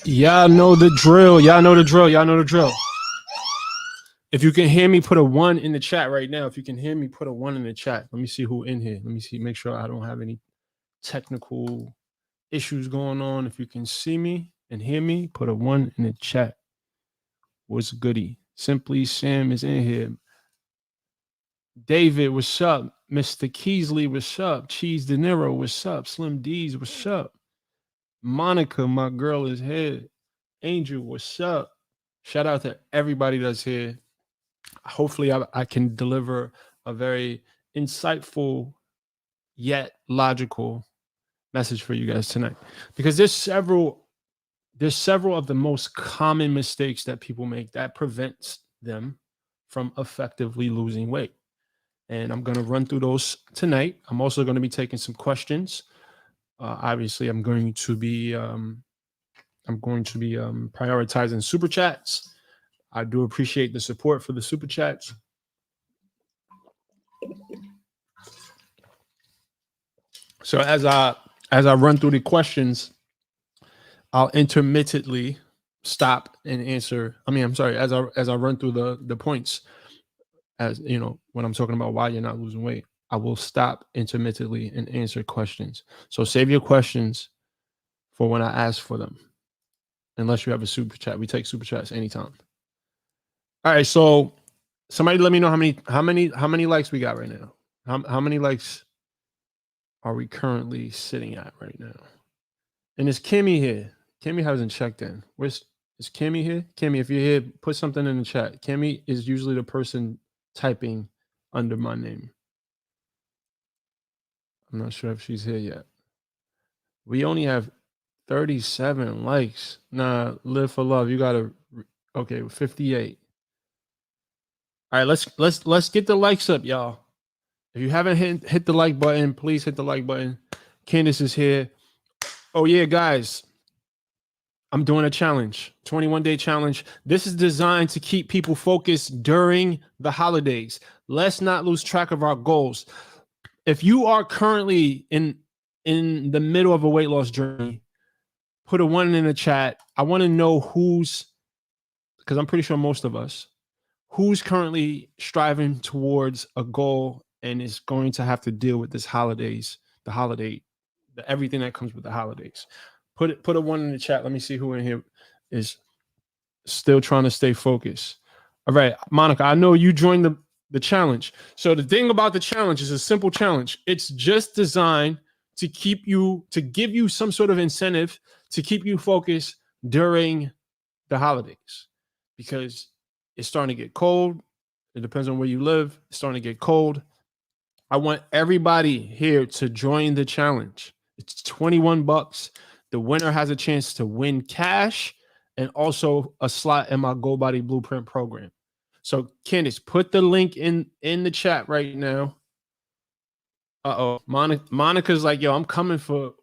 Y'all know the drill. Y'all know the drill. Y'all know the drill. If you can hear me, put a 1 in the chat right now. If you can hear me, put a 1 in the chat. Let me see who in here. Let me see. Make sure I don't have any technical issues going on. If you can see me and hear me, put a 1 in the chat. What's goody? Simply Sam is in here. David, what's up? Mr. Keesley, what's up? Cheese De Niro, what's up? Slim D's, what's up? Monica, my girl, is here. Angel, what's up? Shout out to everybody that's here. Hopefully, I can deliver a very insightful yet logical message for you guys tonight, because there's several of the most common mistakes that people make that prevents them from effectively losing weight. And I'm going to run through those tonight. I'm also going to be taking some questions. Obviously, I'm going to be prioritizing super chats. I do appreciate the support for the super chats. So as I run through the questions, I'll intermittently stop and answer. As I run through the points, as you know, when I'm talking about why you're not losing weight, I will stop intermittently and answer questions. So save your questions for when I ask for them. Unless you have a super chat, we take super chats anytime. All right, so somebody let me know how many likes we got right now. How many likes are we currently sitting at right now? And is Kimmy here? Kimmy hasn't checked in. Is Kimmy here? Kimmy, if you're here, put something in the chat. Kimmy is usually the person typing under my name. I'm not sure if she's here yet. We only have 37 likes. Nah, live for love. You gotta. Okay, 58. All right, let's get the likes up, y'all. If you haven't hit the like button, please hit the like button. Candace is here. Oh yeah, guys, I'm doing a challenge, 21-day challenge. This is designed to keep people focused during the holidays. Let's not lose track of our goals. If you are currently in the middle of a weight loss journey, put a 1 in the chat. I want to know because I'm pretty sure most of us, who's currently striving towards a goal and is going to have to deal with this everything that comes with the holidays. Put a 1 in the chat. Let me see who in here is still trying to stay focused. All right, Monica, I know you joined the challenge. So the thing about the challenge is a simple challenge. It's just designed to give you some sort of incentive to keep you focused during the holidays, because it's starting to get cold. It depends on where you live. It's starting to get cold. I want everybody here to join the challenge. It's $21. The winner has a chance to win cash and also a slot in my Goal Body Blueprint program. So Candace, put the link in the chat right now. Monica's like, yo, I'm coming for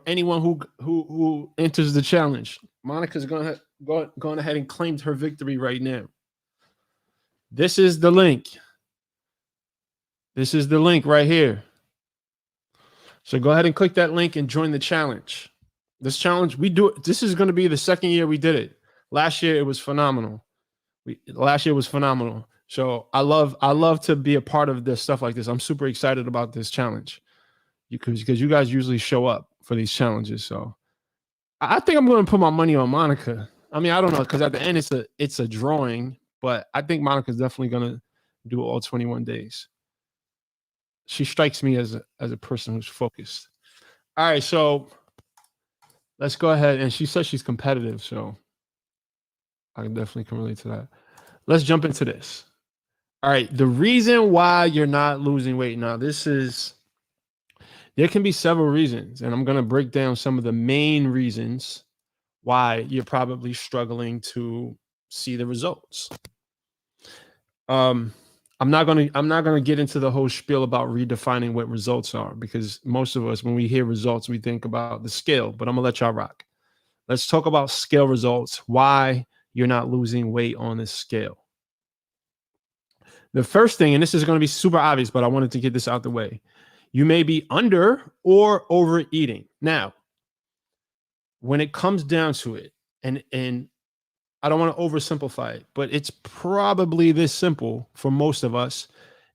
anyone who enters the challenge. Monica's going ahead and claimed her victory right now. This is the link. This is the link right here. So go ahead and click that link and join the challenge. This challenge, this is going to be the second year we did it. Last year, it was phenomenal. So I love to be a part of this stuff like this. I'm super excited about this challenge because you guys usually show up for these challenges. So I think I'm going to put my money on Monica. I mean, I don't know, because at the end it's a drawing, but I think Monica's definitely going to do all 21 days. She strikes me as a person who's focused. All right, so let's go ahead. And she says she's competitive, so I definitely can relate to that. Let's jump into this. All right, the reason why you're not losing weight. Now, there can be several reasons, and I'm going to break down some of the main reasons why you're probably struggling to see the results. I'm not gonna get into the whole spiel about redefining what results are, because most of us, when we hear results, we think about the scale, but I'm gonna let y'all rock. Let's talk about scale results, why you're not losing weight on this scale. The first thing, and this is gonna be super obvious, but I wanted to get this out the way. You may be under or overeating. Now, when it comes down to it, and I don't want to oversimplify it, but it's probably this simple for most of us.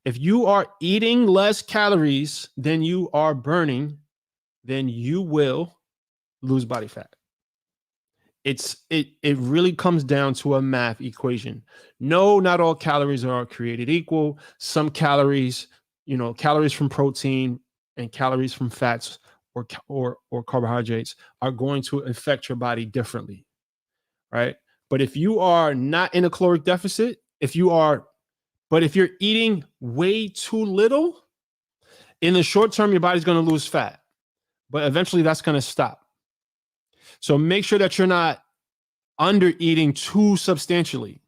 If you are eating less calories than you are burning, then you will lose body fat. It really comes down to a math equation. No, not all calories are created equal. Some calories, calories from protein and calories from fats or carbohydrates are going to affect your body differently, right? But if you are not in a caloric deficit, if you're eating way too little, in the short term, your body's going to lose fat, but eventually that's going to stop. So make sure that you're not under eating too substantially.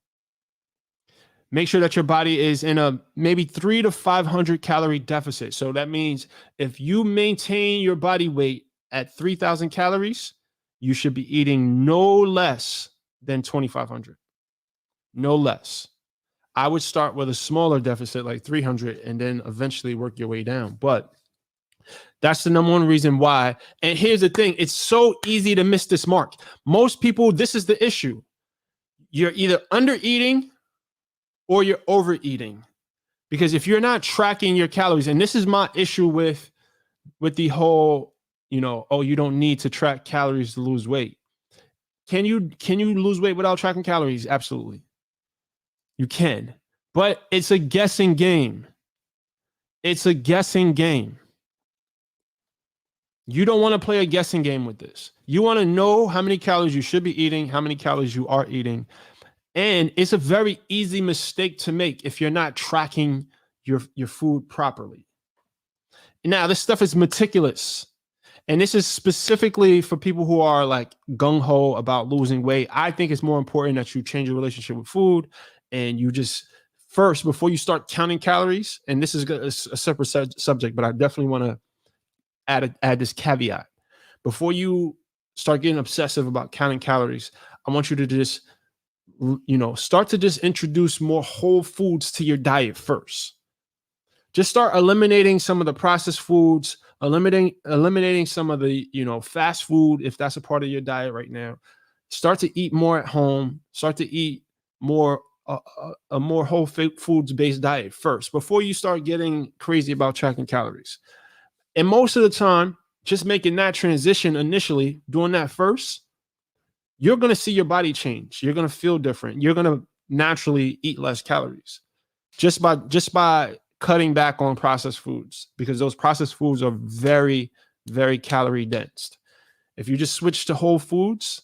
Make sure that your body is in a maybe 300 to 500 calorie deficit. So that means if you maintain your body weight at 3,000 calories, you should be eating no less than 2,500. No less. I would start with a smaller deficit like 300 and then eventually work your way down. But that's the number one reason why. And here's the thing. It's so easy to miss this mark. Most people, this is the issue. You're either under eating or you're overeating. Because if you're not tracking your calories, and this is my issue with the whole, you don't need to track calories to lose weight. Can you lose weight without tracking calories? Absolutely. You can. But it's a guessing game. It's a guessing game. You don't want to play a guessing game with this. You want to know how many calories you should be eating, how many calories you are eating. And it's a very easy mistake to make if you're not tracking your food properly. Now, this stuff is meticulous. And this is specifically for people who are like gung-ho about losing weight. I think it's more important that you change your relationship with food and you just first, before you start counting calories, and this is a separate subject, but I definitely want to add this caveat. Before you start getting obsessive about counting calories, I want you to just, start to just introduce more whole foods to your diet first. Just start eliminating some of the processed foods, eliminating some of the, fast food, if that's a part of your diet right now. Start to eat more at home. Start to eat more, a more whole foods based diet first, before you start getting crazy about tracking calories. And most of the time, just making that transition initially, doing that first, you're going to see your body change. You're going to feel different. You're going to naturally eat less calories just by cutting back on processed foods, because those processed foods are very, very calorie dense. If you just switch to whole foods,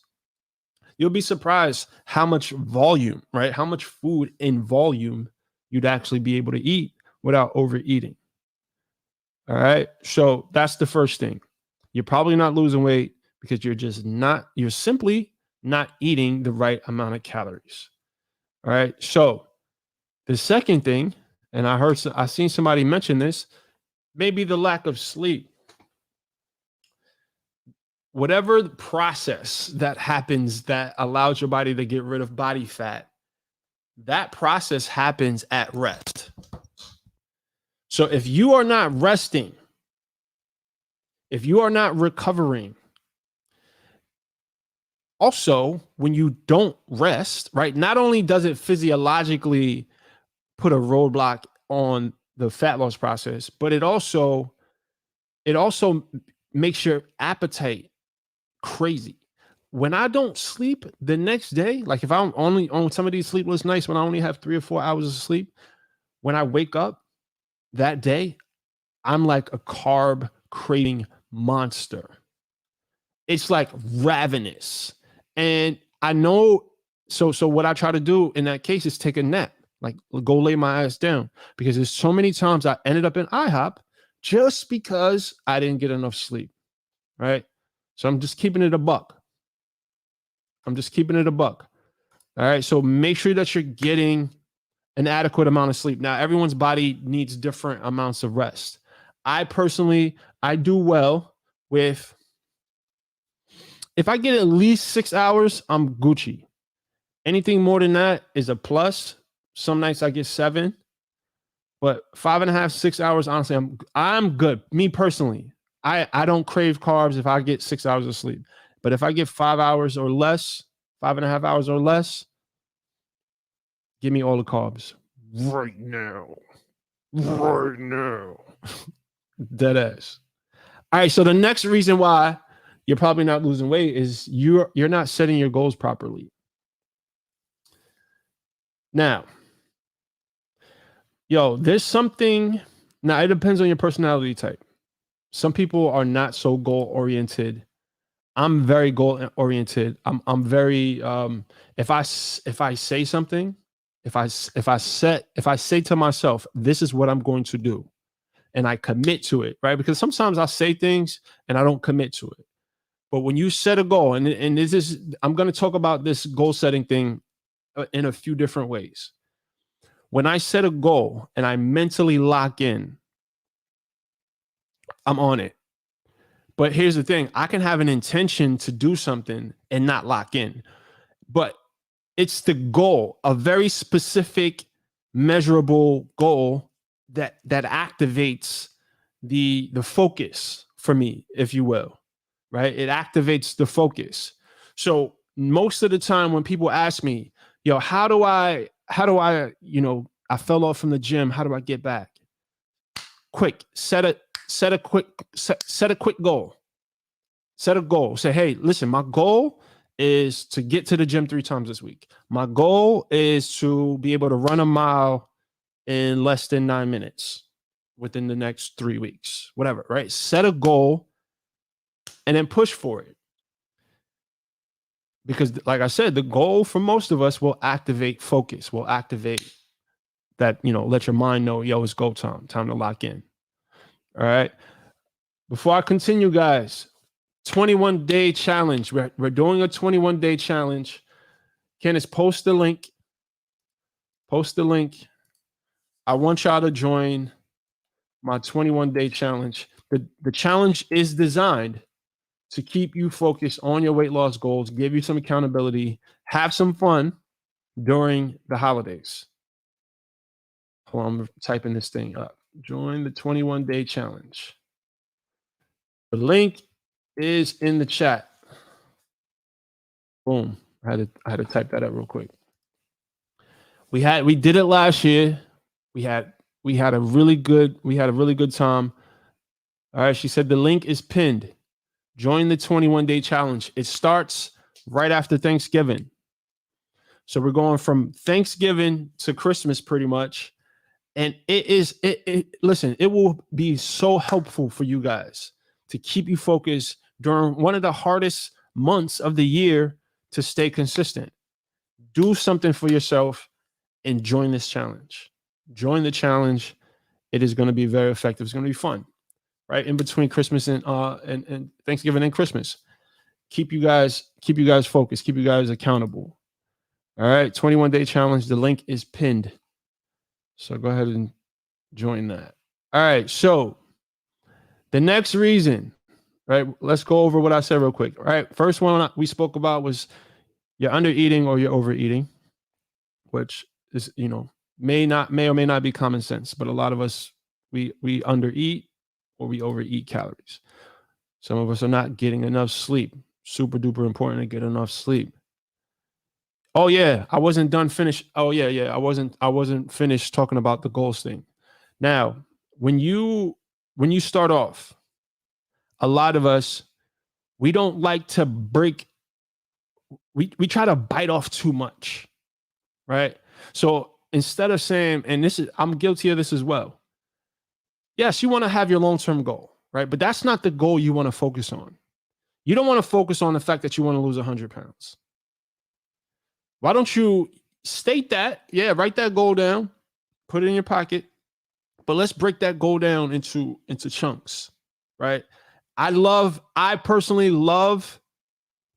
you'll be surprised how much volume, right? How much food in volume you'd actually be able to eat without overeating. All right. So that's the first thing. You're probably not losing weight because you're simply not eating the right amount of calories. All right. So the second thing, and I seen somebody mention this, maybe the lack of sleep. Whatever the process that happens that allows your body to get rid of body fat, that process happens at rest. So if you are not resting, if you are not recovering, also, when you don't rest, right, not only does it physiologically put a roadblock on the fat loss process, but it also makes your appetite crazy. When I don't sleep the next day, like if I'm only on some of these sleepless nights when I only have 3 or 4 hours of sleep, when I wake up that day, I'm like a carb craving monster. It's like ravenous. And I know, so what I try to do in that case is take a nap, like go lay my ass down, because there's so many times I ended up in IHOP just because I didn't get enough sleep, right? So I'm just keeping it a buck. All right. So make sure that you're getting an adequate amount of sleep. Now, everyone's body needs different amounts of rest. I do well with, if I get at least 6 hours, I'm Gucci. Anything more than that is a plus. Some nights I get 7, but 5.5, 6 hours, honestly, I'm good. Me personally, I don't crave carbs if I get 6 hours of sleep. But if I get 5 hours or less, 5.5 hours or less, give me all the carbs right now. Right now. Dead ass. All right. So the next reason why you're probably not losing weight is you're not setting your goals properly. Now, there's something. Now, it depends on your personality type. Some people are not so goal oriented. I'm very goal oriented. I'm very if I say something, if I say to myself, this is what I'm going to do, and I commit to it, right? Because sometimes I say things and I don't commit to it. But when you set a goal, and this is, I'm going to talk about this goal setting thing in a few different ways. When I set a goal and I mentally lock in, I'm on it. But here's the thing, I can have an intention to do something and not lock in. But it's the goal, a very specific, measurable goal that activates the focus for me, if you will, right? It activates the focus. So most of the time when people ask me, how do I, I fell off from the gym, how do I get back? Quick, set a quick goal. Set a goal. Say, hey, listen, my goal is to get to the gym 3 times this week. My goal is to be able to run a mile in less than 9 minutes within the next 3 weeks, whatever, right? Set a goal and then push for it. Because like I said, the goal for most of us will activate focus, will activate that, let your mind know, it's go time to lock in. All right. Before I continue, guys, 21-day challenge. We're doing a 21-day challenge. Candace, post the link. I want y'all to join my 21-day challenge. The challenge is designed to keep you focused on your weight loss goals, give you some accountability, have some fun during the holidays. Hold on, I'm typing this thing up. Join the 21-day challenge. The link is in the chat. Boom. I had to type that up real quick. We did it last year. We had a really good time. All right. She said the link is pinned. Join the 21-day challenge. It starts right after Thanksgiving. So we're going from Thanksgiving to Christmas pretty much. And listen, it will be so helpful for you guys to keep you focused during one of the hardest months of the year to stay consistent. Do something for yourself and join this challenge. Join the challenge. It is going to be very effective. It's going to be fun, right? In between Christmas and Thanksgiving and Christmas. Keep you guys focused. Keep you guys accountable. All right, 21-day challenge. The link is pinned. So go ahead and join that. All right, so the next reason, right? Let's go over what I said real quick. All right, first one we spoke about was you're under eating or you're overeating, which is, may or may not be common sense, but a lot of us, we under eat or we overeat calories. Some of us are not getting enough sleep. Super duper important to get enough sleep. Oh yeah, I wasn't done finished. Oh yeah. I wasn't finished talking about the goals thing. Now, when you start off, a lot of us, we don't like to break. We try to bite off too much, right? So instead of saying, and I'm guilty of this as well. Yes, you want to have your long-term goal, right? But that's not the goal you want to focus on. You don't want to focus on the fact that you want to lose 100 pounds. Why don't you state that? Yeah, write that goal down, put it in your pocket, but let's break that goal down into chunks, right? I personally love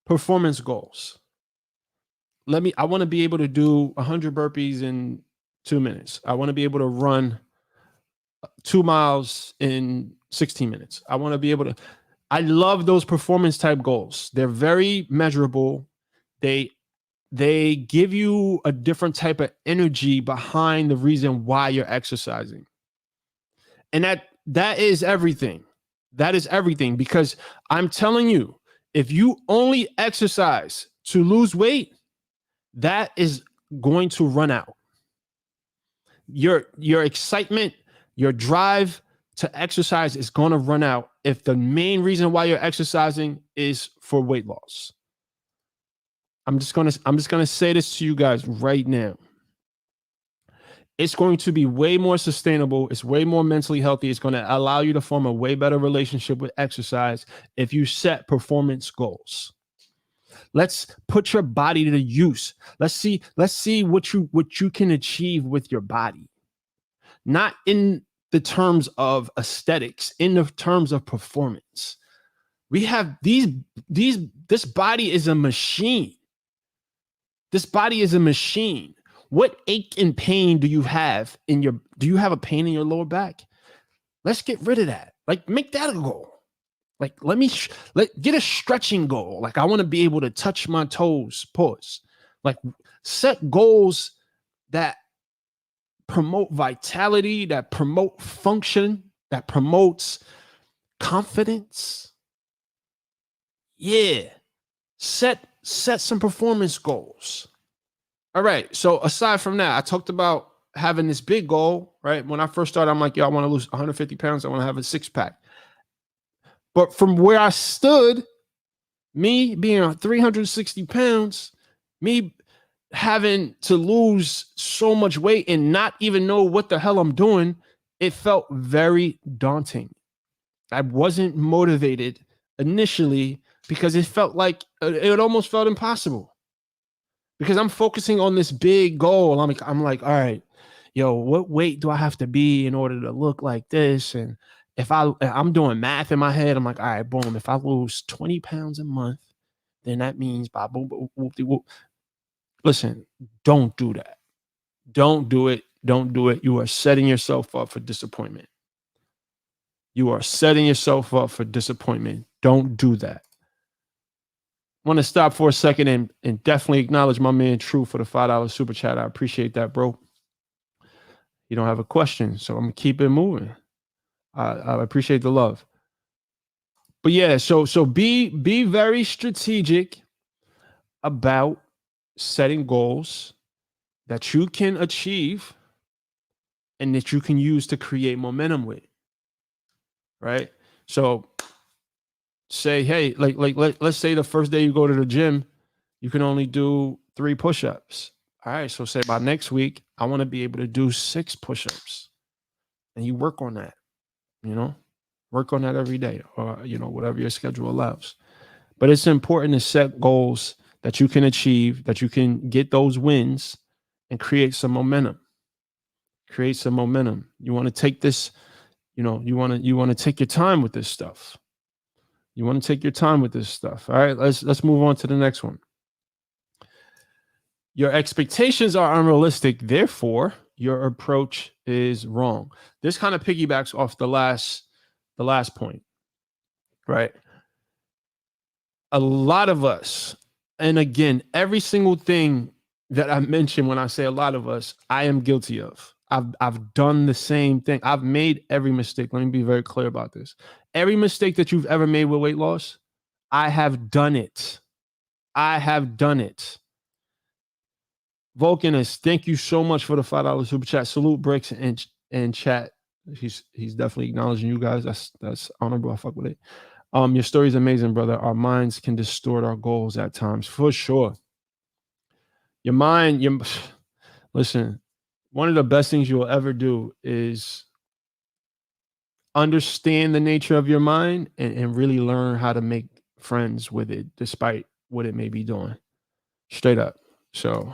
performance goals. I want to be able to do 100 burpees in 2 minutes. I want to be able to run 2 miles in 16 minutes. I love those performance type goals. They're very measurable. They give you a different type of energy behind the reason why you're exercising. And that is everything. That is everything, because I'm telling you, If you only exercise to lose weight, that is going to run out. Your excitement, your drive to exercise is going to run out if the main reason why you're exercising is for weight loss. I'm just going to say this to you guys right now. It's going to be way more sustainable. It's way more mentally healthy. It's going to allow you to form a way better relationship with exercise if you set performance goals. Let's put your body to use. Let's see what you can achieve with your body. Not in the terms of aesthetics, in the terms of performance. We have this body is a machine. This body is a machine. What ache and pain do you have do you have a pain in your lower back? Let's get rid of that. Like, make that a goal. Like, get a stretching goal. Like, I want to be able to touch my toes, pause. Like, set goals that promote vitality, that promote function, that promotes confidence. Yeah. Set some performance goals. All right. So aside from that, I talked about having this big goal, right? When I first started, I'm like, yo, I want to lose 150 pounds. I want to have a 6-pack. But from where I stood, me being 360 pounds, me having to lose so much weight and not even know what the hell I'm doing, it felt very daunting. I wasn't motivated initially because it felt like it almost felt impossible. Because I'm focusing on this big goal. I'm like, all right, yo, what weight do I have to be in order to look like this? And if I'm doing math in my head, I'm like, all right, boom, if I lose 20 pounds a month, then that means by boom, boom, whoop, whoop. Listen, don't do that. Don't do it. Don't do it. You are setting yourself up for disappointment. You are setting yourself up for disappointment. Don't do that. I want to stop for a second and definitely acknowledge my man True for the $5 super chat. I appreciate that, bro. You don't have a question, so I'm gonna keep it moving. I appreciate the love. But yeah, so be very strategic about setting goals that you can achieve and that you can use to create momentum with. Right? So say, hey, let's say the first day you go to the gym, you can only do 3 push-ups. All right, so say by next week, I want to be able to do 6 push-ups. And you work on that, work on that every day, or, whatever your schedule allows. But it's important to set goals that you can achieve, that you can get those wins and create some momentum. Create some momentum. You want to take this, you want to take your time with this stuff. You want to take your time with this stuff. All right, let's move on to the next one. Your expectations are unrealistic, therefore your approach is wrong. This kind of piggybacks off the last point, right? A lot of us, and again, every single thing that I mentioned when I say a lot of us, I am guilty of. I've done the same thing. I've made every mistake. Let me be very clear about this. Every mistake that you've ever made with weight loss, I have done it. I have done it. Vulcanus, thank you so much for the $5 super chat. Salute Bricks and chat. He's definitely acknowledging you guys. That's honorable. I fuck with it. Your story is amazing, brother. Our minds can distort our goals at times, for sure. Your mind, listen, one of the best things you will ever do is understand the nature of your mind and really learn how to make friends with it, despite what it may be doing. Straight up. So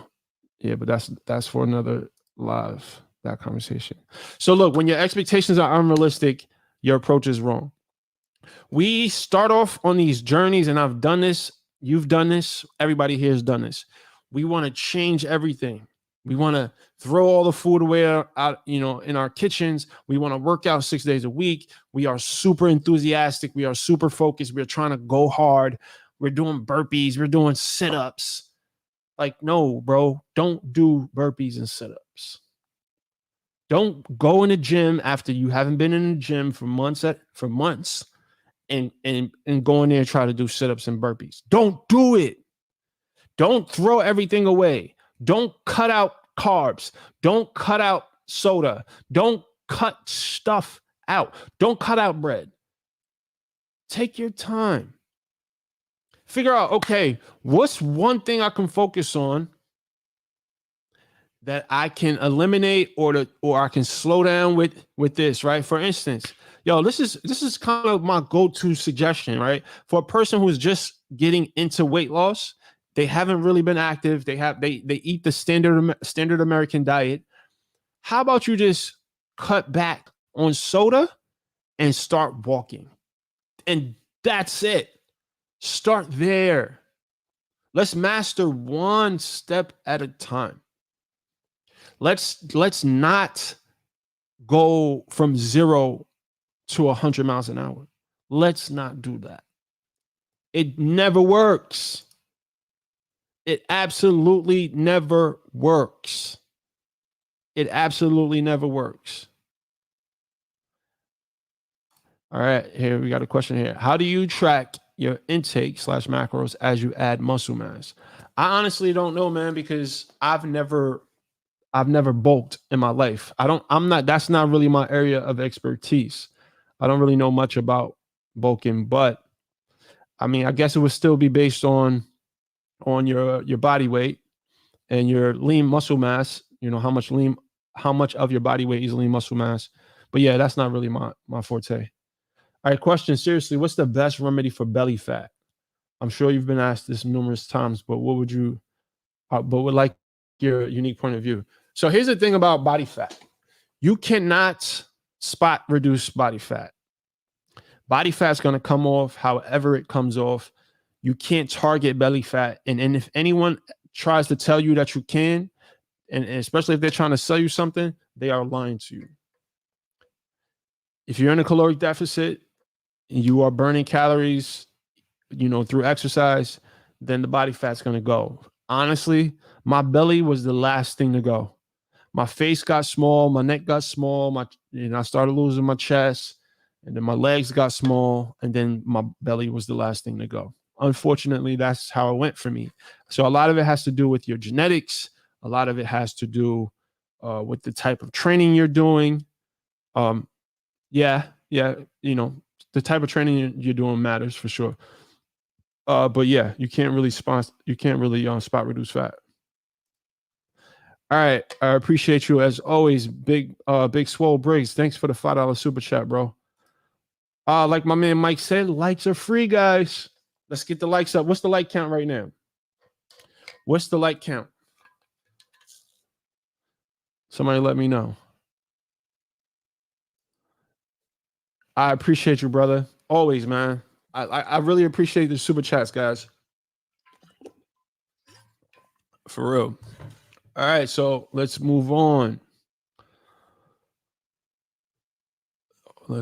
yeah, but that's for another live, that conversation. So look, when your expectations are unrealistic, your approach is wrong. We start off on these journeys, and I've done this. You've done this. Everybody here has done this. We want to change everything. We want to throw all the food away out, in our kitchens. We want to work out 6 days a week. We are super enthusiastic. We are super focused. We're trying to go hard. We're doing burpees. We're doing sit-ups. Like, no, bro, don't do burpees and sit-ups. Don't go in the gym after you haven't been in the gym for months and go in there and try to do sit-ups and burpees. Don't do it. Don't throw everything away. Don't cut out carbs. Don't cut out soda. Don't cut stuff out. Don't cut out bread. Take your time. Figure out, okay, what's one thing I can focus on that I can eliminate or I can slow down with this, right? For instance, this is kind of my go-to suggestion, right? For a person who's just getting into weight loss, they haven't really been active. They eat the standard American diet. How about you just cut back on soda and start walking? And that's it. Start there. Let's master one step at a time. Let's not go from 0 to 100 miles an hour. Let's not do that. It never works. It absolutely never works. It absolutely never works. All right, here we got a question here. How do you track your intake / macros as you add muscle mass? I honestly don't know, man, because I've never bulked in my life. That's not really my area of expertise. I don't really know much about bulking, but I mean, I guess it would still be based on your body weight and your lean muscle mass, how much of your body weight is lean muscle mass. But yeah, that's not really my forte. All right, question, seriously, what's the best remedy for belly fat? I'm sure you've been asked this numerous times, but would like your unique point of view. So here's the thing about body fat. You cannot spot reduce body fat. Body fat's going to come off however it comes off. You can't target belly fat. And if anyone tries to tell you that you can, and especially if they're trying to sell you something, they are lying to you. If you're in a caloric deficit, you are burning calories, through exercise, then the body fat's going to go. Honestly, my belly was the last thing to go. My face got small, my neck got small, I started losing my chest, and then my legs got small, and then my belly was the last thing to go. Unfortunately, that's how it went for me. So a lot of it has to do with your genetics. A lot of it has to do with the type of training you're doing. The type of training you're doing matters for sure. But yeah, you can't really spot reduce fat. All right, I appreciate you as always, Big Swole Briggs. Thanks for the $5 super chat, bro. Like my man Mike said, likes are free, guys. Let's get the likes up. What's the like count right now? What's the like count? Somebody let me know. I appreciate you, brother. Always, man. I really appreciate the super chats, guys. For real. All right, so let's move on. All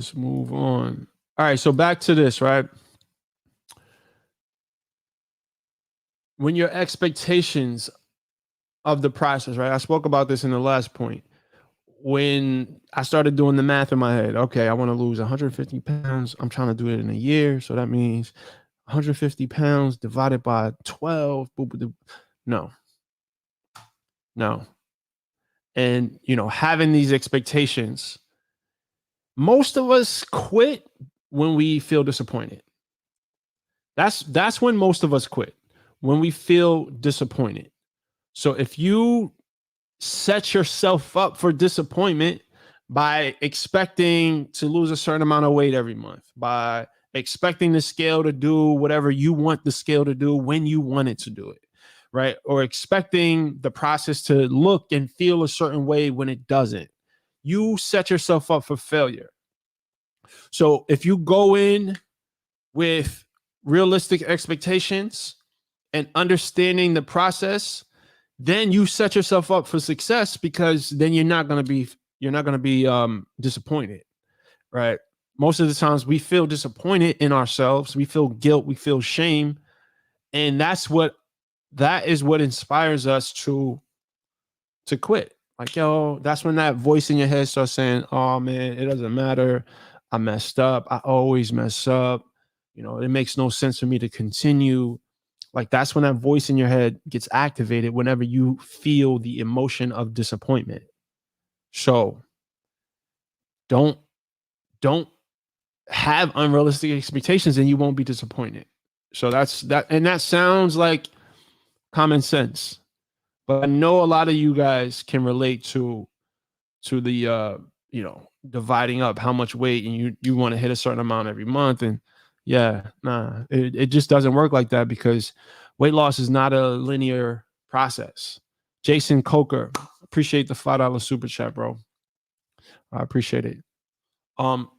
right, so back to this, right? When your expectations of the process, right? I spoke about this in the last point. When I started doing the math in my head, okay, I want to lose 150 pounds. I'm trying to do it in a year. So that means 150 pounds divided by 12. No. And, having these expectations, most of us quit when we feel disappointed. That's when most of us quit, when we feel disappointed. So if you set yourself up for disappointment by expecting to lose a certain amount of weight every month, by expecting the scale to do whatever you want the scale to do when you want it to do it, right? Or expecting the process to look and feel a certain way when it doesn't, you set yourself up for failure. So if you go in with realistic expectations and understanding the process, then you set yourself up for success, because then you're not going to be disappointed, right? Most of the times we feel disappointed in ourselves. We feel guilt. We feel shame. And that is what inspires us to quit. Like, that's when that voice in your head starts saying, oh man, it doesn't matter. I messed up. I always mess up. It makes no sense for me to continue. Like, that's when that voice in your head gets activated whenever you feel the emotion of disappointment. So don't don't have unrealistic expectations and you won't be disappointed. So that's that. And that sounds like common sense, but I know a lot of you guys can relate to the dividing up how much weight, and you want to hit a certain amount every month. And yeah, nah, it just doesn't work like that, because weight loss is not a linear process. Jason Coker, appreciate the $5 super chat, bro. I appreciate it.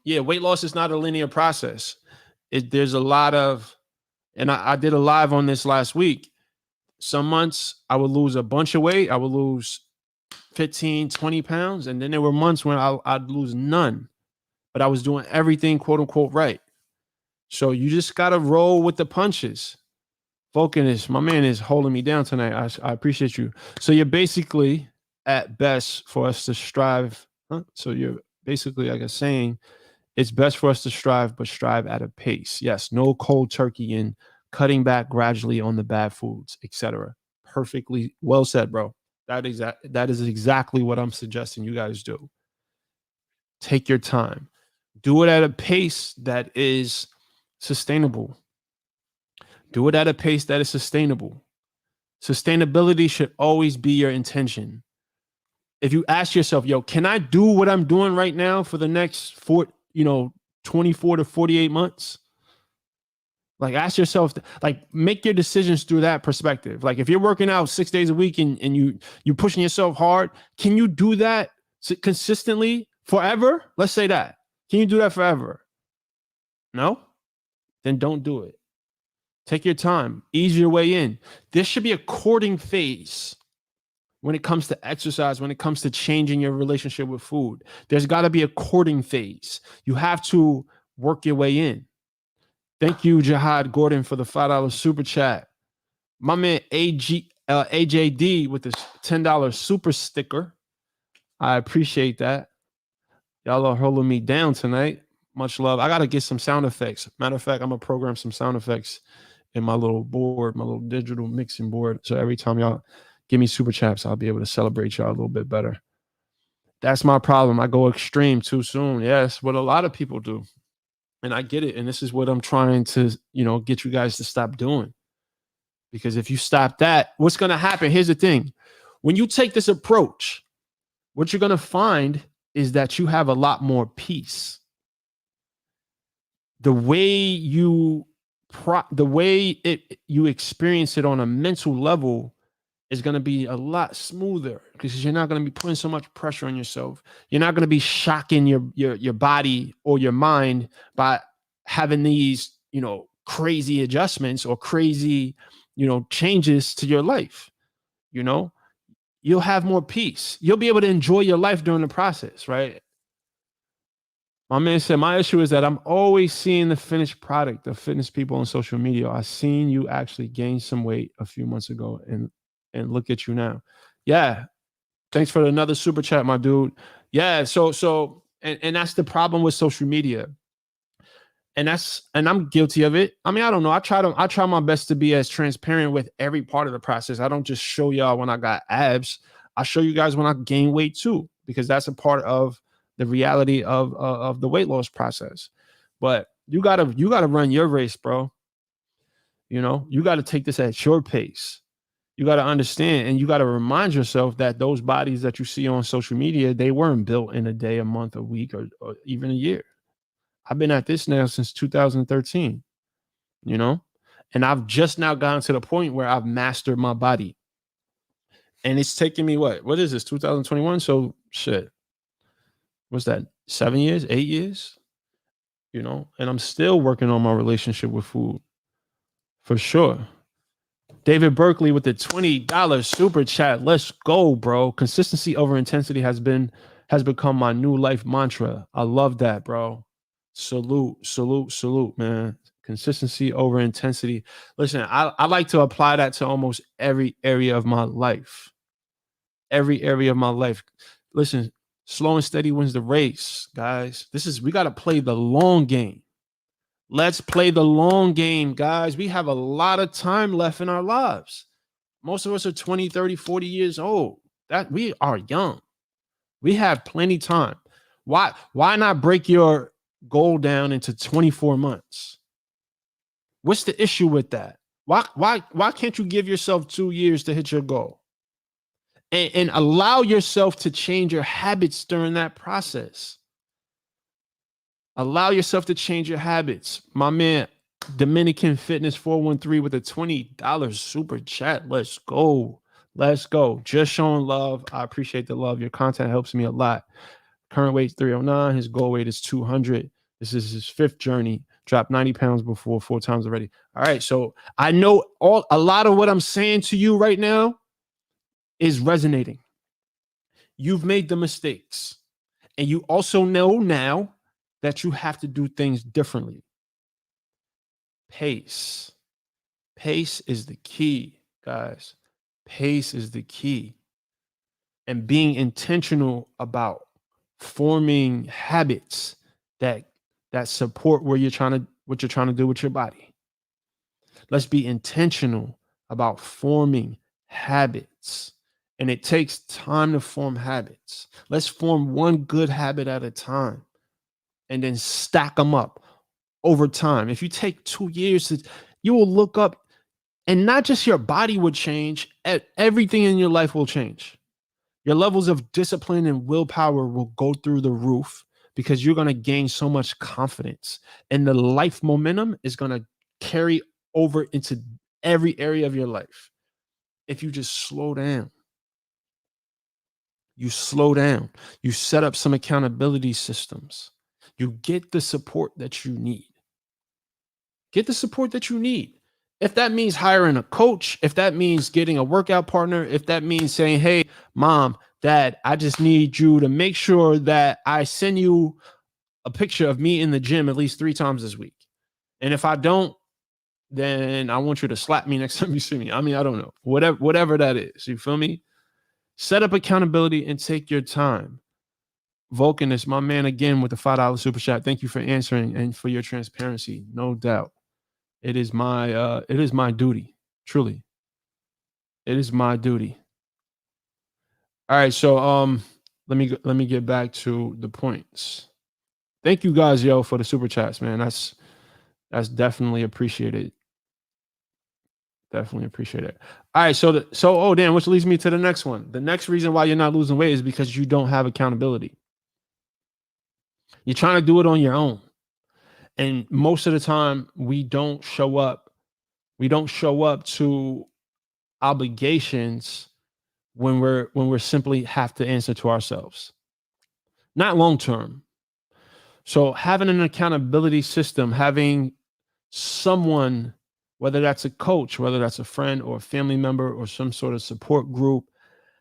Yeah, weight loss is not a linear process. There's a lot of, and I did a live on this last week. Some months I would lose a bunch of weight. I would lose 15, 20 pounds. And then there were months when I'd lose none, but I was doing everything quote unquote right. So you just got to roll with the punches. Vulcanist, my man is holding me down tonight. I appreciate you. So you're basically at best for us to strive. So you're basically, like, saying it's best for us to strive, but strive at a pace. Yes, no cold turkey and cutting back gradually on the bad foods, etc. Perfectly well said, bro. That is exactly what I'm suggesting you guys do. Take your time. Do it at a pace that is sustainable. Do it at a pace that is sustainable. Sustainability should always be your intention. If you ask yourself, yo, can I do what I'm doing right now for the next 24 to 48 months? Like, ask yourself, like, make your decisions through that perspective. Like, if you're working out 6 days a week and you're pushing yourself hard, can you do that consistently forever? Let's say that. Can you do that forever? No? Then don't do it. Take your time. Ease your way in. There should be a courting phase when it comes to exercise, when it comes to changing your relationship with food. There's got to be a courting phase. You have to work your way in. Thank you, Jihad Gordon, for the $5 super chat. My man AJD with this $10 super sticker. I appreciate that. Y'all are holding me down tonight. Much love. I got to get some sound effects. Matter of fact, I'm going to program some sound effects in my little board, my little digital mixing board. So every time y'all give me super chats, I'll be able to celebrate y'all a little bit better. That's my problem. I go extreme too soon. Yes, what a lot of people do. And I get it. And this is what I'm trying to, get you guys to stop doing. Because if you stop that, what's going to happen? Here's the thing. When you take this approach, what you're going to find is that you have a lot more peace. The way you experience it on a mental level is going to be a lot smoother, because you're not going to be putting so much pressure on yourself. You're not going to be shocking your body or your mind by having these, crazy adjustments or crazy, changes to your life. You'll have more peace. You'll be able to enjoy your life during the process, right? My man said, my issue is that I'm always seeing the finished product of fitness people on social media. I seen you actually gain some weight a few months ago, and look at you now. Yeah. Thanks for another super chat, my dude. Yeah. So that's the problem with social media. And I'm guilty of it. I mean, I don't know. I try my best to be as transparent with every part of the process. I don't just show y'all when I got abs. I show you guys when I gain weight too, because that's a part of the reality of the weight loss process. But you gotta run your race, bro. You got to take this at your pace. You got to understand, and you got to remind yourself that those bodies that you see on social media, they weren't built in a day, a month, a week, or even a year. I've been at this now since 2013, and I've just now gotten to the point where I've mastered my body. And it's taken me what is this, 2021? So shit. What's that? 7 years, 8 years? And I'm still working on my relationship with food. For sure. David Berkeley with the $20 super chat. Let's go, bro. Consistency over intensity has become my new life mantra. I love that, bro. Salute, man. Consistency over intensity. Listen, I like to apply that to almost every area of my life. Every area of my life. Listen, slow and steady wins the race, guys. We got to play the long game. Let's play the long game, guys. We have a lot of time left in our lives. Most of us are 20, 30, 40 years old. That we are young. We have plenty time. Why not break your goal down into 24 months? What's the issue with that? Why can't you give yourself 2 years to hit your goal? And allow yourself to change your habits during that process. Allow yourself to change your habits. My man, Dominican Fitness 413 with a $20 super chat. Let's go. Let's go. Just showing love. I appreciate the love. Your content helps me a lot. Current weight 309. His goal weight is 200. This is his 5th journey. Dropped 90 pounds before 4 times already. All right. So I know a lot of what I'm saying to you right now is resonating. You've made the mistakes. And you also know now that you have to do things differently. Pace. Pace is the key, guys. Pace is the key. And being intentional about forming habits that support what you're trying to do with your body. Let's be intentional about forming habits. And it takes time to form habits. Let's form one good habit at a time and then stack them up over time. If you take 2 years, you will look up, and not just your body would change, everything in your life will change. Your levels of discipline and willpower will go through the roof because you're going to gain so much confidence. And the life momentum is going to carry over into every area of your life. If you just slow down, you set up some accountability systems, you get the support that you need. Get the support that you need. If that means hiring a coach, if that means getting a workout partner, if that means saying, hey, mom, dad, I just need you to make sure that I send you a picture of me in the gym at least 3 times this week. And if I don't, then I want you to slap me next time you see me. I mean, I don't know. Whatever that is. You feel me? Set up accountability and take your time. Vulcanist, my man, again with the $5 super chat. Thank you for answering and for your transparency. No doubt. It is my duty. Truly. It is my duty. All right, so let me get back to the points. Thank you guys, yo, for the super chats, man. That's definitely appreciated. Definitely appreciate it. All right, so damn, which leads me to the next one. The next reason why you're not losing weight is because you don't have accountability. You're trying to do it on your own. And most of the time we don't show up. We don't show up to obligations when we're simply have to answer to ourselves. Not long term. So having an accountability system, having someone, whether that's a coach, whether that's a friend or a family member or some sort of support group,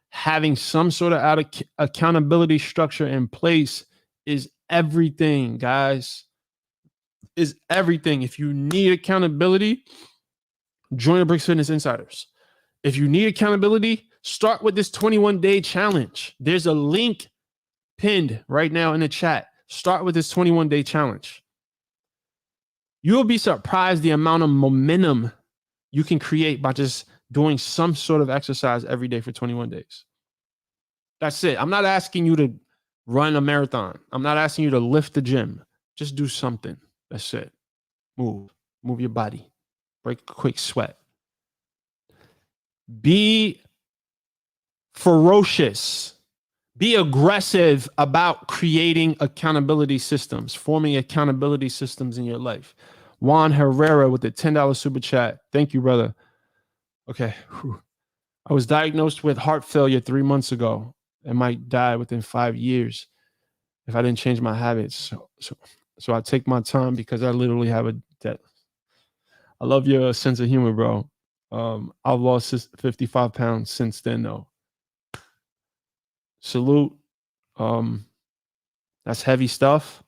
having some sort of accountability structure in place is everything, guys. Is everything. If you need accountability, join the Bricks Fitness Insiders. If you need accountability, start with this 21-day challenge. There's a link pinned right now in the chat. Start with this 21-day challenge. You'll be surprised the amount of momentum you can create by just doing some sort of exercise every day for 21 days. That's it. I'm not asking you to run a marathon. I'm not asking you to lift the gym. Just do something. That's it. Move your body. Break a quick sweat. Be ferocious. Be aggressive about creating accountability systems, forming accountability systems in your life. Juan Herrera with the $10 super chat. Thank you, brother. Okay. I was diagnosed with heart failure 3 months ago and might die within 5 years if I didn't change my habits. So I take my time because I literally have a debt. I love your sense of humor, bro. I've lost 55 pounds since then, though. Salute. That's heavy stuff.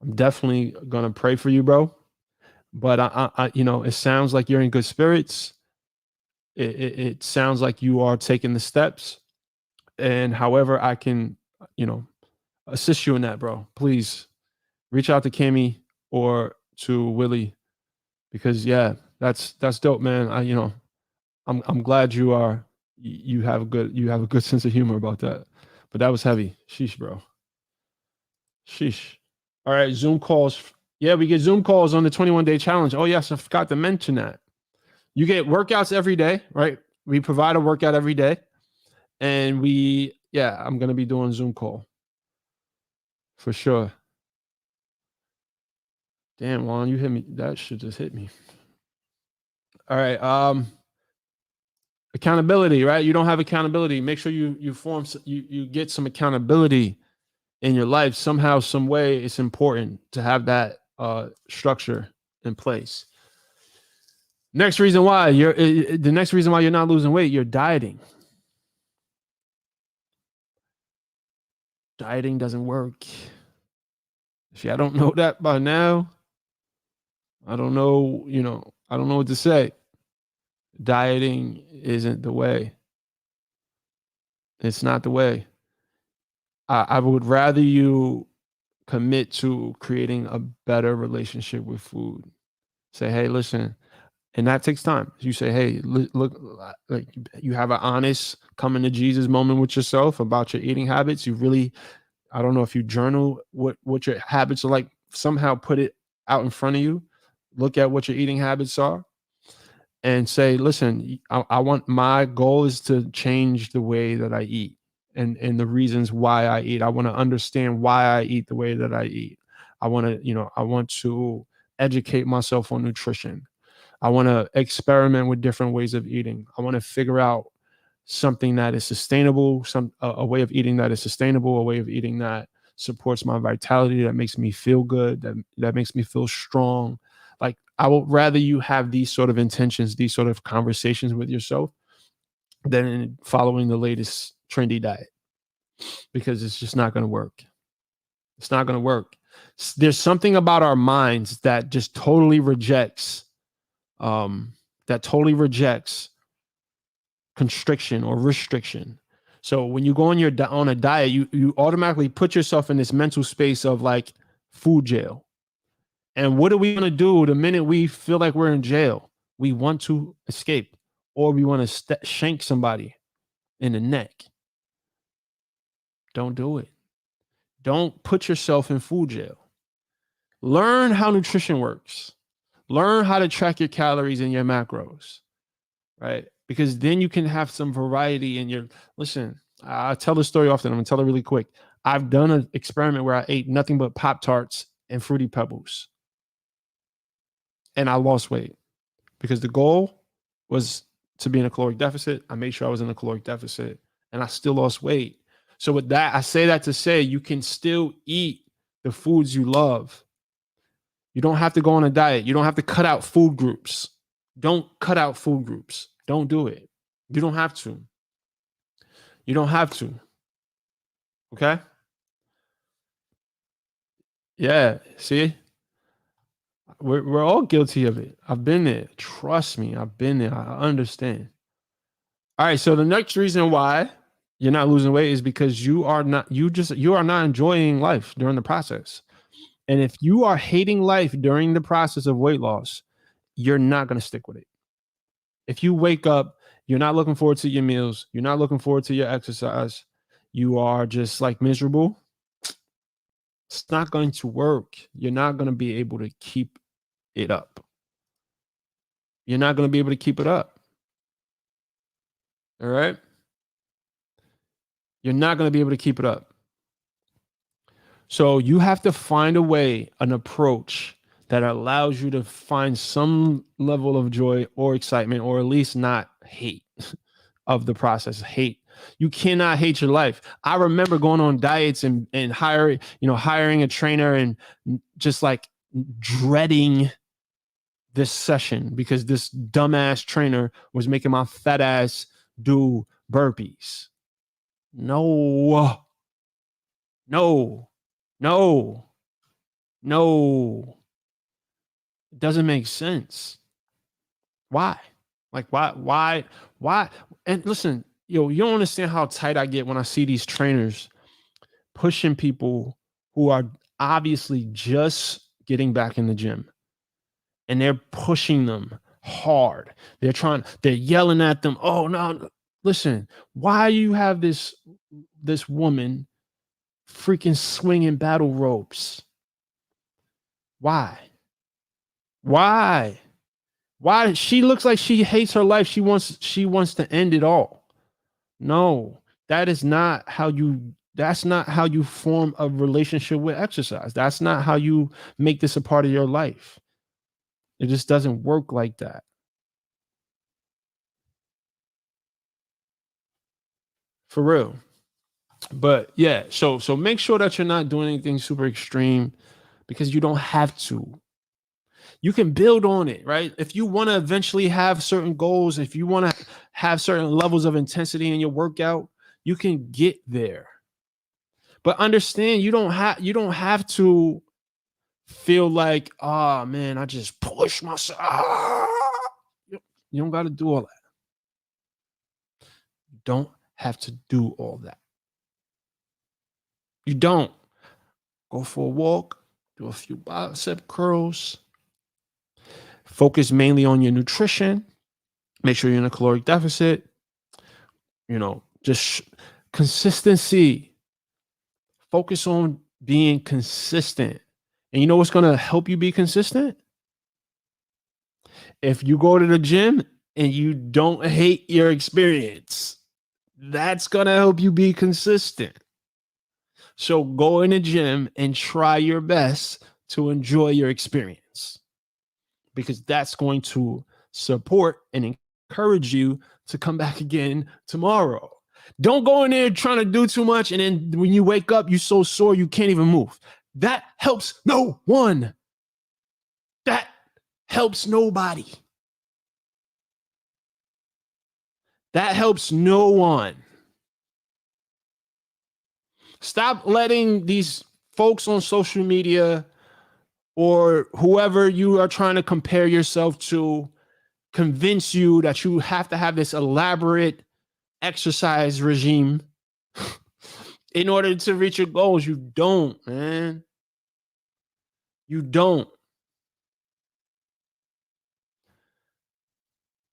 I'm definitely gonna pray for you, bro. But I it sounds like you're in good spirits. It sounds like you are taking the steps. And however I can, assist you in that, bro. Please reach out to Kimmy or to Willie, because yeah, that's dope, man. I'm glad you have a good sense of humor about that. But that was heavy. Sheesh, bro. Sheesh. All right, Zoom calls. Yeah, we get Zoom calls on the 21-day challenge. Oh yes, I forgot to mention that. You get workouts every day, right? We provide a workout every day. And I'm gonna be doing Zoom call for sure. Damn, Juan, you hit me. That shit just hit me. All right. Accountability, right? You don't have accountability. Make sure you get some accountability in your life somehow, some way. It's important to have that structure in place. Next reason why you're not losing weight, you're dieting. Dieting doesn't work. See, I don't know that by now. I don't know, I don't know what to say. Dieting isn't the way. It's not the way. I would rather you commit to creating a better relationship with food. Say, hey, listen, and that takes time. You say, hey, look, like you have an honest coming to Jesus moment with yourself about your eating habits. You really, I don't know if you journal what your habits are like. Somehow put it out in front of you. Look at what your eating habits are. And say, listen, my goal is to change the way that I eat and the reasons why I eat. I want to understand why I eat the way that I eat. I want to educate myself on nutrition. I want to experiment with different ways of eating. I want to figure out something that is sustainable, a way of eating that is sustainable, a way of eating that supports my vitality, that makes me feel good, that makes me feel strong. Like, I would rather you have these sort of intentions, these sort of conversations with yourself than following the latest trendy diet, because it's just not going to work. It's not going to work. There's something about our minds that just totally rejects constriction or restriction. So when you go on a diet, you automatically put yourself in this mental space of like food jail. And what are we going to do the minute we feel like we're in jail? We want to escape, or we want to shank somebody in the neck. Don't do it. Don't put yourself in food jail. Learn how nutrition works. Learn how to track your calories and your macros, right? Because then you can have some variety in your, listen, I tell this story often. I'm going to tell it really quick. I've done an experiment where I ate nothing but Pop-Tarts and Fruity Pebbles. And I lost weight because the goal was to be in a caloric deficit. I made sure I was in a caloric deficit and I still lost weight. So with that, I say that to say you can still eat the foods you love. You don't have to go on a diet. You don't have to cut out food groups. Don't cut out food groups. Don't do it. You don't have to. You don't have to. Okay? Yeah, see? We're all guilty of it. I've been there. Trust me, I've been there. I understand. All right, so the next reason why you're not losing weight is because you are not enjoying life during the process. And if you are hating life during the process of weight loss, you're not going to stick with it. If you wake up, you're not looking forward to your meals, you're not looking forward to your exercise, you are just like miserable, it's not going to work. You're not going to be able to keep it up. You're not going to be able to keep it up. All right? You're not going to be able to keep it up. So you have to find a way, an approach that allows you to find some level of joy or excitement, or at least not hate of the process. Hate. You cannot hate your life. I remember going on diets and hiring a trainer and just like dreading this session because this dumbass trainer was making my fat ass do burpees. No. It doesn't make sense. Why? Like, why? And listen, you don't understand how tight I get when I see these trainers pushing people who are obviously just getting back in the gym. and they're pushing them hard. They're yelling at them. Oh no, listen, why you have this woman freaking swinging battle ropes? Why? Why? Why? She looks like she hates her life. She wants to end it all. No, that's not how you form a relationship with exercise. That's not how you make this a part of your life. It just doesn't work like that. For real. But yeah, so make sure that you're not doing anything super extreme because you don't have to. You can build on it, right? If you want to eventually have certain goals, if you want to have certain levels of intensity in your workout, you can get there. But understand you don't have to feel like, oh man, I just push myself. You don't got to do all that. You don't have to do all that. You don't. Go for a walk, do a few bicep curls, focus mainly on your nutrition, make sure you're in a caloric deficit, just consistency. Focus on being consistent. And you know what's going to help you be consistent? If you go to the gym and you don't hate your experience, that's going to help you be consistent. So go in the gym and try your best to enjoy your experience, because that's going to support and encourage you to come back again tomorrow. Don't go in there trying to do too much, and then when you wake up, you're so sore you can't even move. That helps no one. That helps nobody. That helps no one. Stop letting these folks on social media or whoever you are trying to compare yourself to convince you that you have to have this elaborate exercise regime in order to reach your goals. You don't, man. You don't.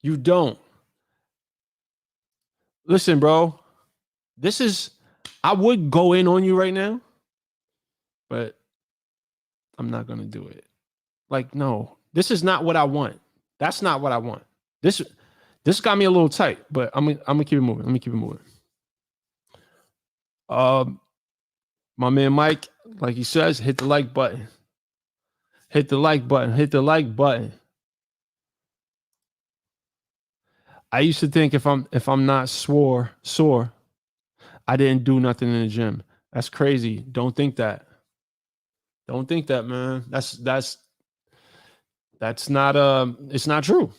You don't. Listen, bro. I would go in on you right now, but I'm not going to do it. Like, no, this is not what I want. That's not what I want. This got me a little tight, but I'm gonna keep it moving. Let me keep it moving. My man Mike, like he says, hit the like button. Hit the like button. Hit the like button. I used to think if I'm not sore, I didn't do nothing in the gym. That's crazy. Don't think that. Don't think that, man. That's not it's not true.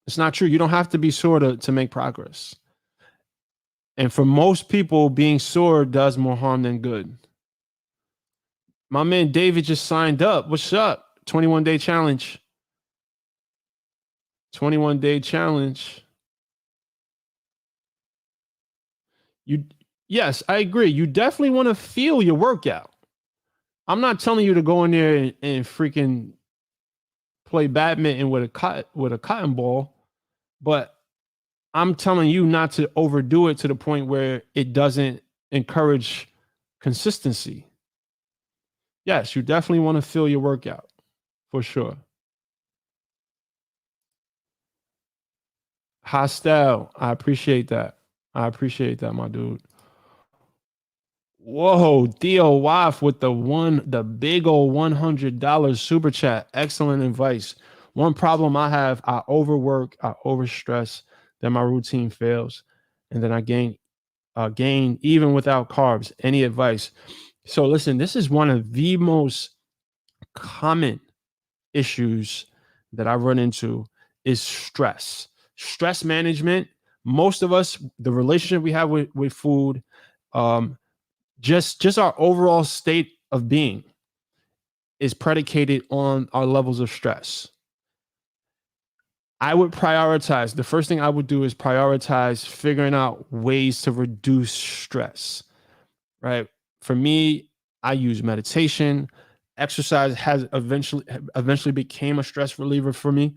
It's not true. You don't have to be sore to make progress. And for most people, being sore does more harm than good. My man David just signed up. What's up? 21-day challenge. 21-day challenge. Yes, I agree. You definitely want to feel your workout. I'm not telling you to go in there and freaking play badminton with a cotton ball, but I'm telling you not to overdo it to the point where it doesn't encourage consistency. Yes, you definitely want to feel your workout for sure. Hostile, I appreciate that. I appreciate that, my dude. Whoa, Theo Waff with the big old $100 super chat. Excellent advice. One problem I have, I overwork, I overstress, then my routine fails, and then I gain even without carbs. Any advice? So listen, this is one of the most common issues that I run into is stress. Stress management. Most of us, the relationship we have with food, just our overall state of being is predicated on our levels of stress. I would prioritize. The first thing I would do is prioritize figuring out ways to reduce stress, right? For me, I use meditation, exercise has eventually became a stress reliever for me.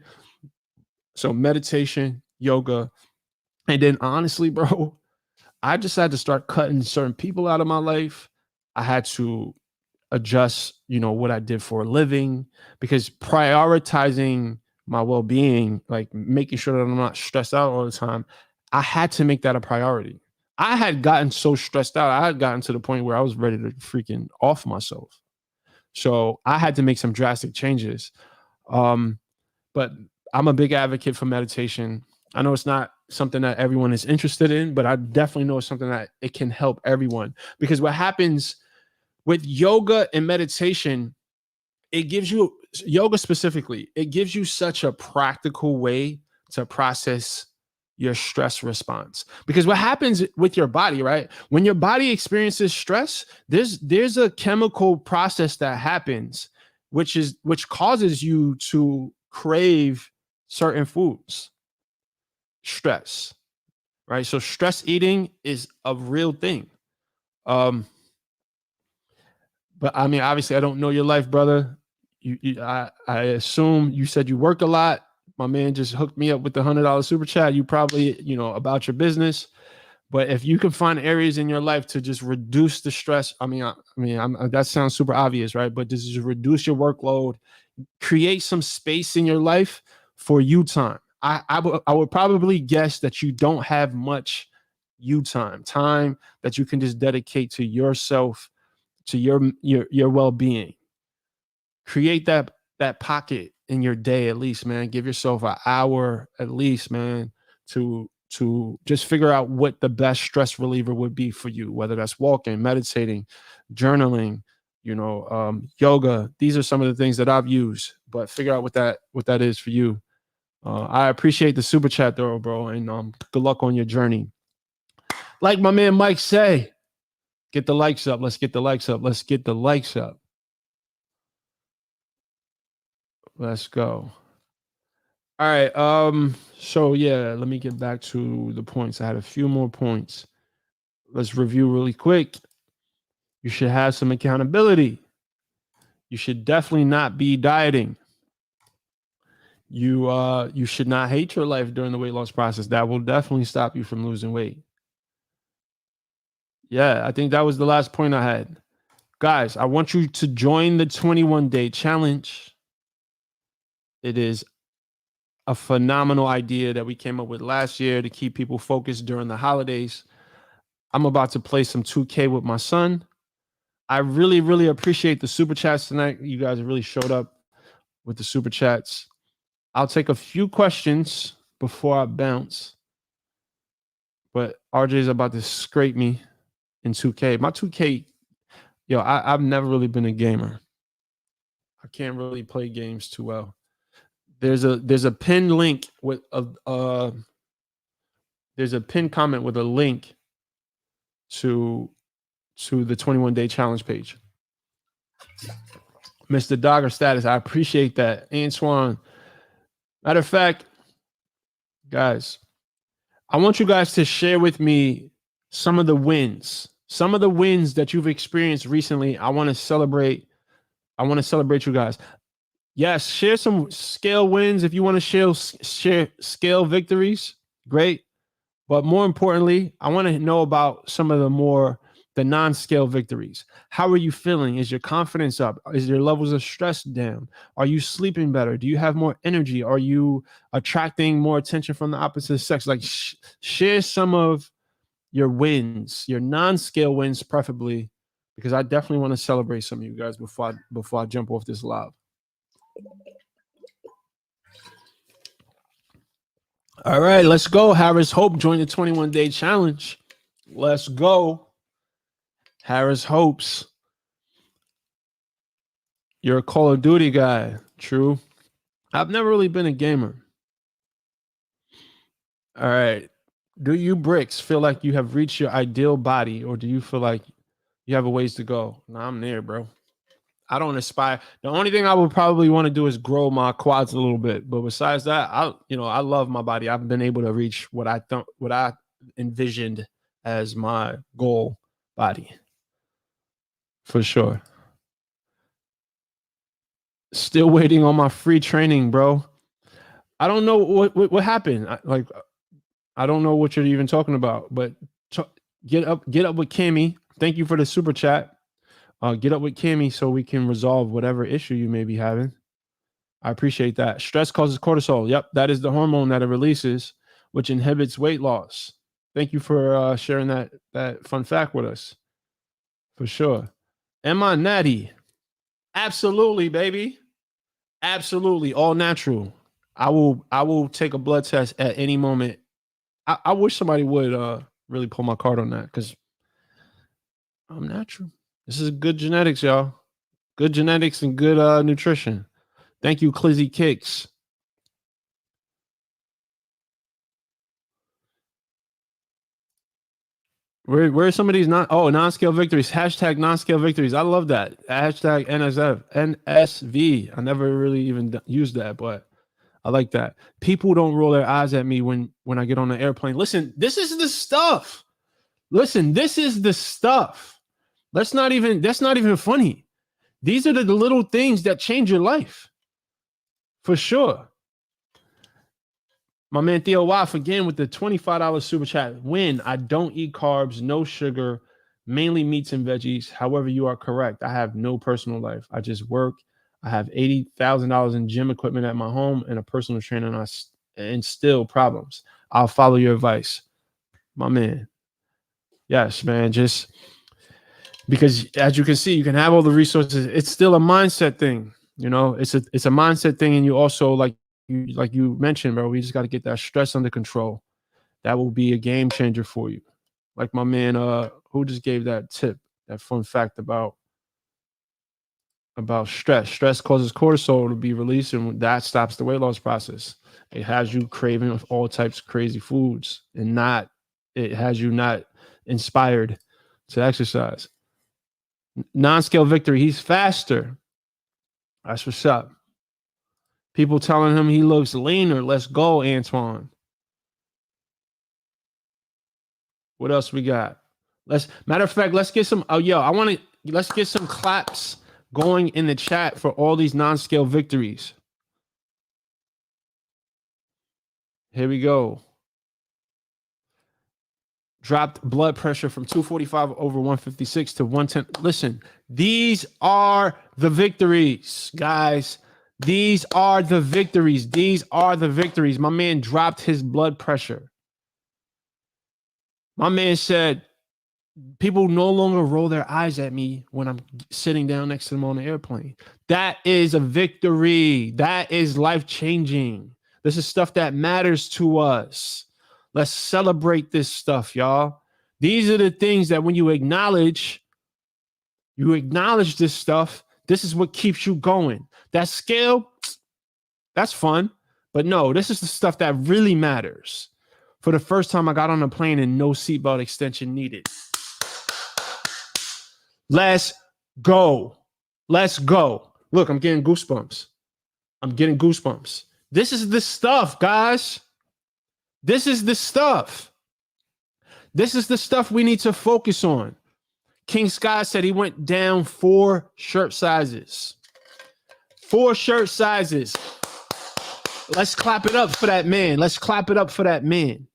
So meditation, yoga, and then honestly, bro, I just had to start cutting certain people out of my life. I had to adjust, what I did for a living, because prioritizing my well-being, like making sure that I'm not stressed out all the time, I had to make that a priority. I had gotten so stressed out. I had gotten to the point where I was ready to freaking off myself. So I had to make some drastic changes. Um, but I'm a big advocate for meditation. I know it's not something that everyone is interested in, but I definitely know it's something that it can help everyone. Because what happens with yoga and meditation, it gives you, yoga specifically, it gives you such a practical way to process your stress response. Because what happens with your body, right? When your body experiences stress, there's a chemical process that happens, which causes you to crave certain foods. Stress, right? So stress eating is a real thing. Um, But I mean, obviously, I don't know your life, brother. I assume you said you work a lot. My man just hooked me up with the $100 super chat. You probably, about your business. But if you can find areas in your life to just reduce the stress, that sounds super obvious, right? But just reduce your workload, create some space in your life for you time. I would probably guess that you don't have much you time that you can just dedicate to yourself, to your well-being. Create that pocket in your day at least, man. Give yourself an hour at least, man, to just figure out what the best stress reliever would be for you, whether that's walking, meditating, journaling, yoga. These are some of the things that I've used, but figure out what that is for you. I appreciate the super chat though, bro, and good luck on your journey. Like my man Mike say, get the likes up. Let's get the likes up. Let's get the likes up. Let's go. All right. So yeah, let me get back to the points. I had a few more points. Let's review really quick. You should have some accountability. You should definitely not be dieting. You should not hate your life during the weight loss process. That will definitely stop you from losing weight. Yeah, I think that was the last point I had. Guys, I want you to join the 21-day challenge. It is a phenomenal idea that we came up with last year to keep people focused during the holidays. I'm about to play some 2K with my son. I really, really appreciate the super chats tonight. You guys really showed up with the super chats. I'll take a few questions before I bounce. But RJ is about to scrape me in 2K. My 2K, I've never really been a gamer. I can't really play games too well. There's a pinned link with there's a pinned comment with a link to the 21-day challenge page. Mr. Dogger Status, I appreciate that. Antoine. Matter of fact, guys, I want you guys to share with me some of the wins that you've experienced recently. I want to celebrate you guys. Yes, share some scale wins if you want to share scale victories. Great. But more importantly, I want to know about some of the non-scale victories. How are you feeling? Is your confidence up? Is your levels of stress down? Are you sleeping better? Do you have more energy? Are you attracting more attention from the opposite sex? Like share some of your wins, your non-scale wins preferably, because I definitely want to celebrate some of you guys before I jump off this live. All right, let's go. Harris Hope joined the 21-day challenge. Let's go. Harris Hopes. You're a Call of Duty guy. True. I've never really been a gamer. All right. Do you, Bricks, feel like you have reached your ideal body, or do you feel like you have a ways to go? No, I'm there, bro. I don't aspire. The only thing I would probably want to do is grow my quads a little bit. But besides that, I love my body. I've been able to reach what I envisioned as my goal body. For sure. Still waiting on my free training, bro. I don't know what happened. I don't know what you're even talking about, but get up with Kimmy. Thank you for the super chat. Get up with Kimmy so we can resolve whatever issue you may be having. I appreciate that. Stress causes cortisol. Yep, that is the hormone that it releases, which inhibits weight loss. Thank you for sharing that fun fact with us. For sure. Am I natty? Absolutely, baby. Absolutely, all natural. I will take a blood test at any moment. I wish somebody would really pull my card on that because I'm natural. This is good genetics, y'all. Good genetics and good nutrition. Thank you, Clizzy Kicks. Where are some of these non-scale victories? Hashtag non-scale victories. I love that. Hashtag NSV. I never really even used that, but I like that. People don't roll their eyes at me when I get on the airplane. Listen, this is the stuff. Listen, this is the stuff. That's not even funny. These are the little things that change your life. For sure. My man Theo Waff again with the $25 super chat. When I don't eat carbs, no sugar, mainly meats and veggies. However, you are correct. I have no personal life. I just work. I have $80,000 in gym equipment at my home and a personal trainer, and still problems. I'll follow your advice, my man. Yes, man. Just because, as you can see, you can have all the resources. It's still a mindset thing. You know, it's a mindset thing, and you also like you mentioned, bro. We just got to get that stress under control. That will be a game changer for you. Like my man, who just gave that tip, that fun fact about stress. Stress causes cortisol to be released, and that stops the weight loss process. It has you craving all types of crazy foods, and it has you not inspired to exercise. Non-scale victory. He's faster. That's what's up. People telling him he looks leaner. Let's go, Antoine. What else we got? Matter of fact, let's get some. Let's get some claps going in the chat for all these non-scale victories. Here we go. Dropped blood pressure from 245 over 156 to 110. Listen, these are the victories, guys. These are the victories. These are the victories. My man dropped his blood pressure. My man said, people no longer roll their eyes at me when I'm sitting down next to them on the airplane. That is a victory. That is life-changing. This is stuff that matters to us. Let's celebrate this stuff, y'all. These are the things that when you acknowledge this stuff, this is what keeps you going. That scale, that's fun. But no, this is the stuff that really matters. For the first time, I got on a plane and no seatbelt extension needed. Let's go. Let's go. Look, I'm getting goosebumps. This is the stuff, guys. This is the stuff. This is the stuff we need to focus on. King Sky said he went down 4 shirt sizes. 4 shirt sizes. Let's clap it up for that man. Let's clap it up for that man.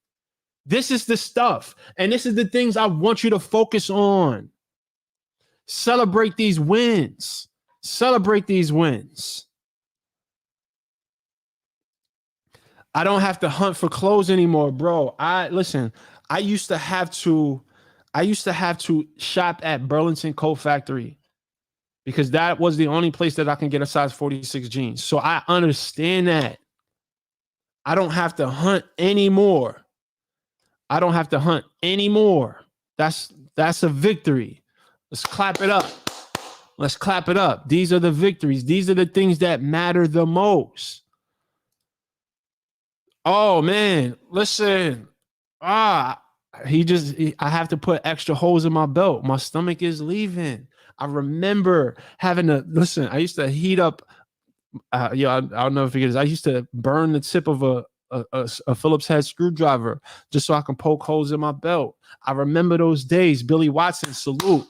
This is the stuff. And this is the things I want you to focus on. Celebrate these wins. Celebrate these wins. I don't have to hunt for clothes anymore, bro. I used to have to shop at Burlington Coat Factory because that was the only place that I can get a size 46 jeans. So I understand that. I don't have to hunt anymore. That's a victory. Let's clap it up. Let's clap it up. These are the victories. These are the things that matter the most. Oh man, listen. I have to put extra holes in my belt. My stomach is leaving. I remember having to listen. I used to heat up. I don't know if it is. I used to burn the tip of a Phillips head screwdriver just so I can poke holes in my belt. I remember those days. Billy Watson, salute.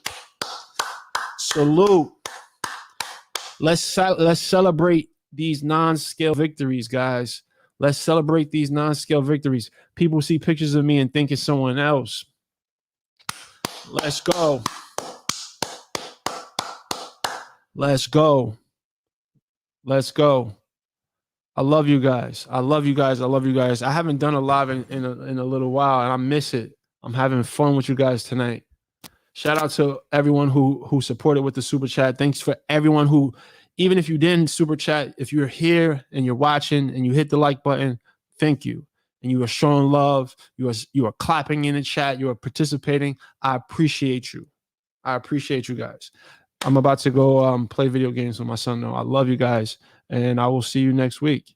Let's celebrate these non-scale victories, guys. Let's celebrate these non-scale victories. People see pictures of me and think it's someone else. Let's go. Let's go. Let's go. I love you guys. I love you guys. I love you guys. I haven't done a live in a little while, and I miss it. I'm having fun with you guys tonight. Shout out to everyone who supported with the super chat. Thanks for everyone who, even if you didn't super chat, if you're here and you're watching and you hit the like button, thank you. And you are showing love. You are clapping in the chat. You are participating. I appreciate you. I appreciate you guys. I'm about to go play video games with my son now. I love you guys, and I will see you next week.